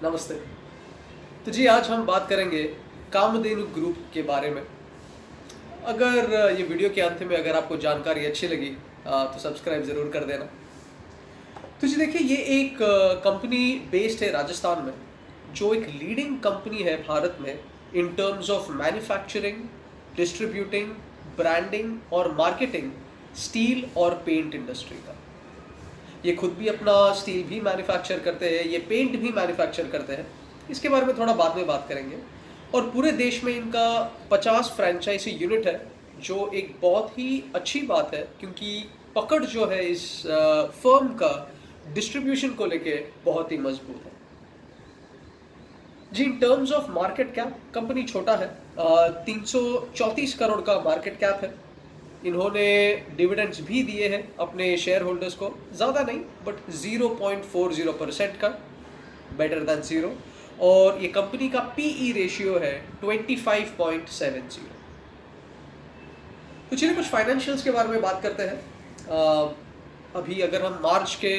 नमस्ते। तो जी आज हम बात करेंगे कामधेनु ग्रुप के बारे में। अगर ये वीडियो के अंत में अगर आपको जानकारी अच्छी लगी तो सब्सक्राइब ज़रूर कर देना। तो जी देखिए ये एक कंपनी बेस्ड है राजस्थान में, जो एक लीडिंग कंपनी है भारत में इन terms of manufacturing, distributing, branding और मार्केटिंग स्टील और पेंट इंडस्ट्री का। ये खुद भी अपना स्टील भी मैन्युफैक्चर करते हैं, ये पेंट भी मैन्युफैक्चर करते हैं। इसके बारे में थोड़ा बाद में बात करेंगे। और पूरे देश में इनका 50 फ्रेंचाइजी यूनिट है, जो एक बहुत ही अच्छी बात है, क्योंकि पकड़ जो है इस फर्म का डिस्ट्रीब्यूशन को लेके बहुत ही मजबूत है। जी in terms of market cap company छोटा है, 334 करोड़ का मार्केट कैप है। इन्होंने डिविडेंड्स भी दिए हैं अपने शेयर होल्डर्स को, ज़्यादा नहीं बट 0.40% का, बेटर दैन ज़ीरो। और ये कंपनी का पीई रेशियो है 25.70। तो चलिए कुछ फाइनेंशियल्स के बारे में बात करते हैं। अभी अगर हम मार्च के,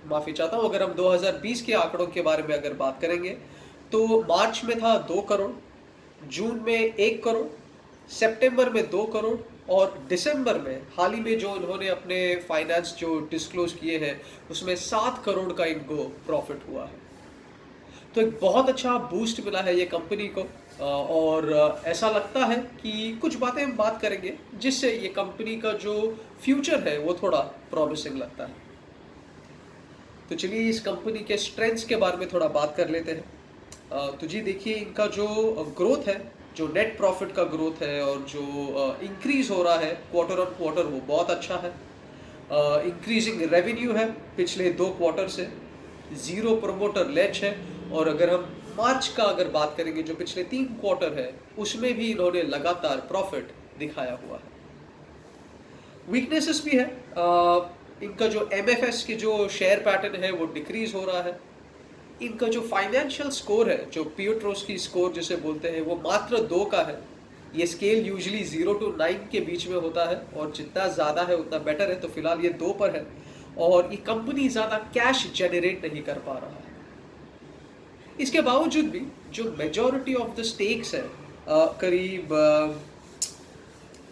माफ़ी चाहता हूँ, अगर हम 2020 के आंकड़ों के बारे में अगर बात करेंगे तो मार्च में था 2 करोड़, जून में 1 करोड़, सितंबर में 2 करोड़ और दिसंबर में हाल ही में जो उन्होंने अपने फाइनेंस जो डिस्क्लोज किए हैं उसमें 7 करोड़ का इनको प्रॉफिट हुआ है। तो एक बहुत अच्छा बूस्ट मिला है ये कंपनी को। और ऐसा लगता है कि कुछ बातें हम बात करेंगे जिससे ये कंपनी का जो फ्यूचर है वो थोड़ा प्रॉमिसिंग लगता है। तो चलिए इस कंपनी के स्ट्रेंथ्स के बारे में थोड़ा बात कर लेते हैं। तो जी देखिए इनका जो ग्रोथ है, जो नेट प्रॉफिट का ग्रोथ है और जो इंक्रीज हो रहा है क्वार्टर ऑन क्वार्टर, वो बहुत अच्छा है। इंक्रीजिंग रेवेन्यू है पिछले 2 क्वार्टर से, ज़ीरो प्रमोटर लेज है। और अगर हम मार्च का अगर बात करेंगे, जो पिछले 3 क्वार्टर है, उसमें भी इन्होंने लगातार प्रॉफिट दिखाया हुआ है। वीकनेसेस भी है, इनका जो एमएफएस के जो शेयर पैटर्न है वो डिक्रीज हो रहा है। इनका जो फाइनेंशियल स्कोर है, जो पियोट्रोस्की स्कोर जिसे बोलते हैं, वो मात्र 2 का है। ये स्केल यूजुअली 0 to 9 के बीच में होता है और जितना ज़्यादा है उतना बेटर है। तो फिलहाल ये 2 पर है और ये कंपनी ज़्यादा कैश जनरेट नहीं कर पा रहा है। इसके बावजूद भी जो मेजॉरिटी ऑफ द स्टेक्स है, करीब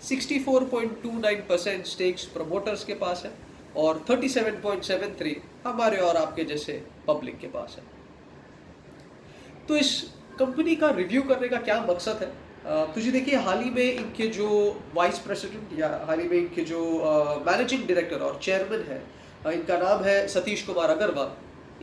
64.29% स्टेक्स प्रमोटर्स के पास है और 37.73 हमारे और आपके जैसे पब्लिक के पास है। तो इस कंपनी का रिव्यू करने का क्या मकसद है? तो जी देखिए हाल ही में इनके जो वाइस प्रेसिडेंट या हाल ही में इनके जो मैनेजिंग डायरेक्टर और चेयरमैन है, इनका नाम है सतीश कुमार अग्रवाल।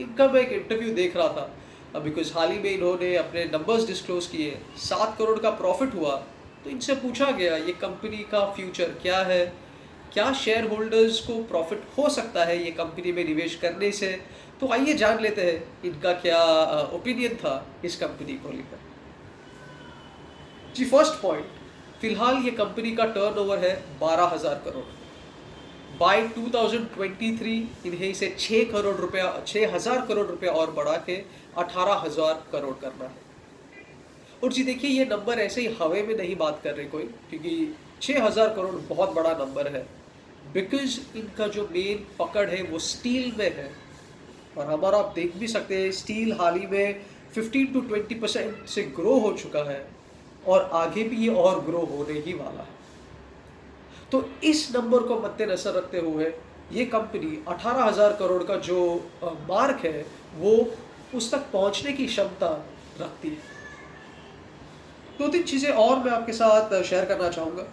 इनका मैं एक इंटरव्यू देख रहा था बिकॉज हाल ही में इन्होंने अपने नंबर्स डिस्क्लोज किए, 7 करोड़ का प्रॉफिट हुआ। तो इनसे पूछा गया ये कंपनी का फ्यूचर क्या है, क्या शेयर होल्डर्स को प्रॉफिट हो सकता है ये कंपनी में निवेश करने से। तो आइए जान लेते हैं इनका क्या ओपिनियन था इस कंपनी को लेकर। जी फर्स्ट पॉइंट, फिलहाल ये कंपनी का टर्नओवर है 12,000 करोड़। बाय 2023 इन्हें इसे 6,000 करोड़ रुपया और बढ़ा के 18,000 करोड़ करना है। और जी देखिए ये नंबर ऐसे ही हवे में नहीं बात कर रहे कोई, क्योंकि 6,000 करोड़ बहुत बड़ा नंबर है, बिकॉज इनका जो मेन पकड़ है वो स्टील में है। और हमारा आप देख भी सकते हैं स्टील हाल ही में 15 to 20% से ग्रो हो चुका है और आगे भी ये और ग्रो होने ही वाला है। तो इस नंबर को मद्देनजर रखते हुए ये कंपनी 18,000 करोड़ का जो मार्क है वो उस तक पहुंचने की क्षमता रखती है। 2-3 चीज़ें और मैं आपके साथ शेयर करना चाहूँगा।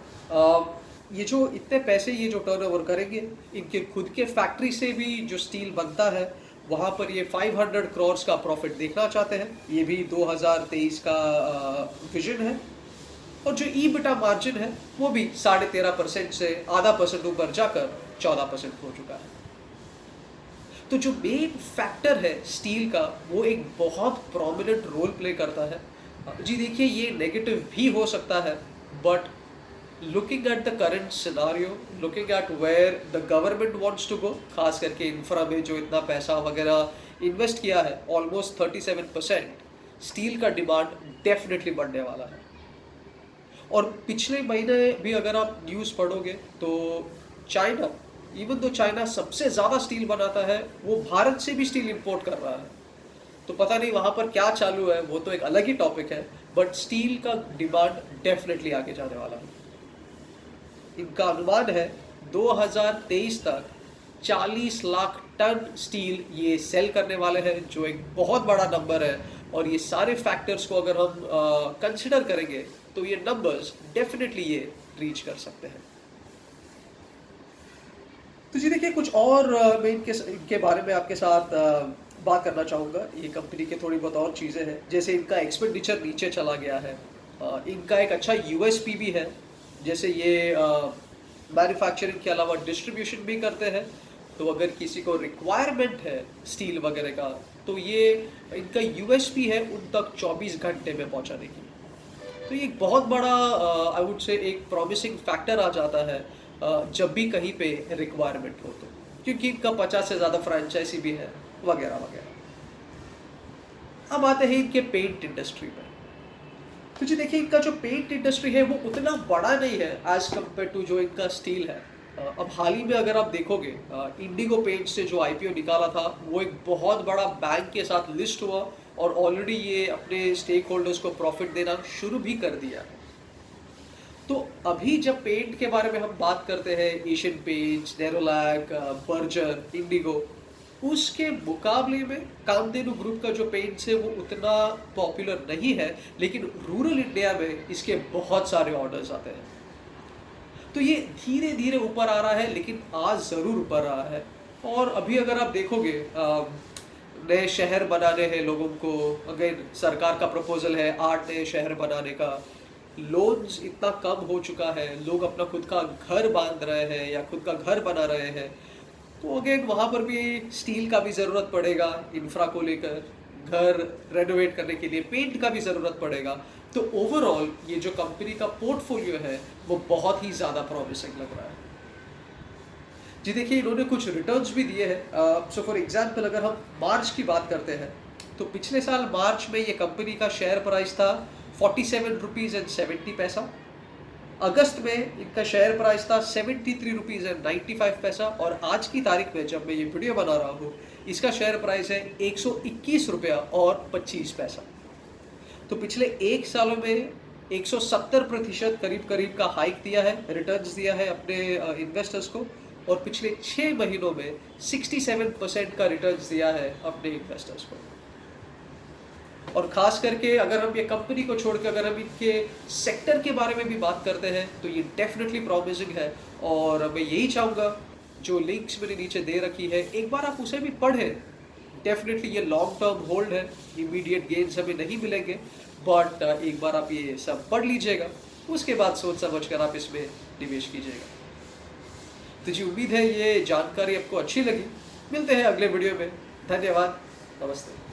ये जो इतने पैसे ये जो टर्नओवर करेंगे, इनके खुद के फैक्ट्री से भी जो स्टील बनता है वहाँ पर ये 500 करोड़ का प्रॉफिट देखना चाहते हैं। ये भी 2023 का विजन है। और जो ईबिटा मार्जिन है वो भी 13.5% से आधा परसेंट ऊपर जाकर 14% हो चुका है। तो जो मेन फैक्टर है स्टील का, वो एक बहुत प्रोमिनेंट रोल प्ले करता है। जी देखिए ये नेगेटिव भी हो सकता है, but looking at the current scenario, looking at where the government wants to go, खास करके इंफ्रा में जो इतना पैसा वगैरह इन्वेस्ट किया है, ऑलमोस्ट 37%, स्टील का डिमांड डेफिनेटली बढ़ने वाला है। और पिछले महीने भी अगर आप न्यूज़ पढ़ोगे तो चाइना, इवन दो चाइना सबसे ज़्यादा स्टील बनाता है, वो भारत से भी स्टील इंपोर्ट कर रहा है। तो पता नहीं वहां पर क्या चालू है, वो तो एक अलग ही टॉपिक है, बट स्टील का डिमांड डेफिनेटली आगे जाने वाला है। इनका अनुमान है 2023 तक 40 लाख टन स्टील ये सेल करने वाले हैं, जो एक बहुत बड़ा नंबर है। और ये सारे फैक्टर्स को अगर हम कंसिडर करेंगे तो ये नंबर्स डेफिनेटली ये रीच कर सकते हैं। तो जी देखिए, कुछ और मैं इनके बारे में आपके साथ बात करना चाहूँगा। ये कंपनी के थोड़ी बहुत और चीज़ें हैं, जैसे इनका एक्सपेंडिचर नीचे चला गया है। इनका एक अच्छा यूएसपी भी है, जैसे ये मैन्युफैक्चरिंग के अलावा डिस्ट्रीब्यूशन भी करते हैं। तो अगर किसी को रिक्वायरमेंट है स्टील वगैरह का, तो ये इनका यूएसपी है उन तक 24 घंटे में पहुंचाने की। तो ये एक बहुत बड़ा आई वुड से एक प्रॉमिसिंग फैक्टर आ जाता है जब भी कहीं पे रिक्वायरमेंट हो, तो क्योंकि इनका 50 से ज़्यादा फ्रेंचाइजी भी है वगैरह वगैरह। अब आते हैं इनके पेंट इंडस्ट्री में। तो जी देखिए, इनका जो पेंट इंडस्ट्री है वो उतना बड़ा नहीं है एज कम्पेयर टू जो इनका स्टील है। अब हाल ही में अगर आप देखोगे, इंडिगो पेंट से जो आईपीओ निकाला था, वो एक बहुत बड़ा बैंक के साथ लिस्ट हुआ और ऑलरेडी ये अपने स्टेक होल्डर्स को प्रॉफिट देना शुरू भी कर दिया। तो अभी जब पेंट के बारे में हम बात करते हैं, Asian paints, Nerolac, Berger, Indigo, उसके मुकाबले में कामधेनु ग्रुप का जो पेंट्स है वो उतना पॉपुलर नहीं है, लेकिन रूरल इंडिया में इसके बहुत सारे ऑर्डर्स आते हैं। तो ये धीरे धीरे ऊपर आ रहा है, लेकिन आज ज़रूर ऊपर आ रहा है। और अभी अगर आप देखोगे, नए शहर बनाने हैं लोगों को, अगर सरकार का प्रपोजल है 8 नए शहर बनाने का, लोन्स इतना कम हो चुका है, लोग अपना खुद का घर बांध रहे हैं या खुद का घर बना रहे हैं, तो अगेन वहाँ पर भी स्टील का भी ज़रूरत पड़ेगा इंफ्रा को लेकर, घर रेनोवेट करने के लिए पेंट का भी ज़रूरत पड़ेगा। तो ओवरऑल ये जो कंपनी का पोर्टफोलियो है वो बहुत ही ज़्यादा प्रॉमिसिंग लग रहा है। जी देखिए, इन्होंने कुछ रिटर्न्स भी दिए हैं। सो फॉर एग्जांपल अगर हम मार्च की बात करते हैं, तो पिछले साल मार्च में ये कंपनी का शेयर प्राइस था 47.70 रुपीज़। अगस्त में इनका शेयर प्राइस था 73.95 रुपीज़, और आज की तारीख में जब मैं ये वीडियो बना रहा हूँ, इसका शेयर प्राइस है 121 रुपया और 25 पैसा। तो पिछले 1 सालों में 170% करीब करीब का हाइक दिया है, रिटर्न्स दिया है अपने इन्वेस्टर्स को, और पिछले 6 महीनों में 67% का रिटर्न्स दिया है अपने इन्वेस्टर्स को। और खास करके अगर हम ये कंपनी को छोड़कर अगर हम इनके सेक्टर के बारे में भी बात करते हैं, तो ये डेफिनेटली प्रॉमिसिंग है। और मैं यही चाहूँगा, जो लिंक्स मैंने नीचे दे रखी है, एक बार आप उसे भी पढ़ें। डेफिनेटली ये लॉन्ग टर्म होल्ड है, इमीडिएट गेन्स हमें नहीं मिलेंगे, बट एक बार आप ये सब पढ़ लीजिएगा, उसके बाद सोच समझ कर आप इसमें निवेश कीजिएगा। तो जी उम्मीद है ये जानकारी आपको अच्छी लगी। मिलते हैं अगले वीडियो में। धन्यवाद, नमस्ते।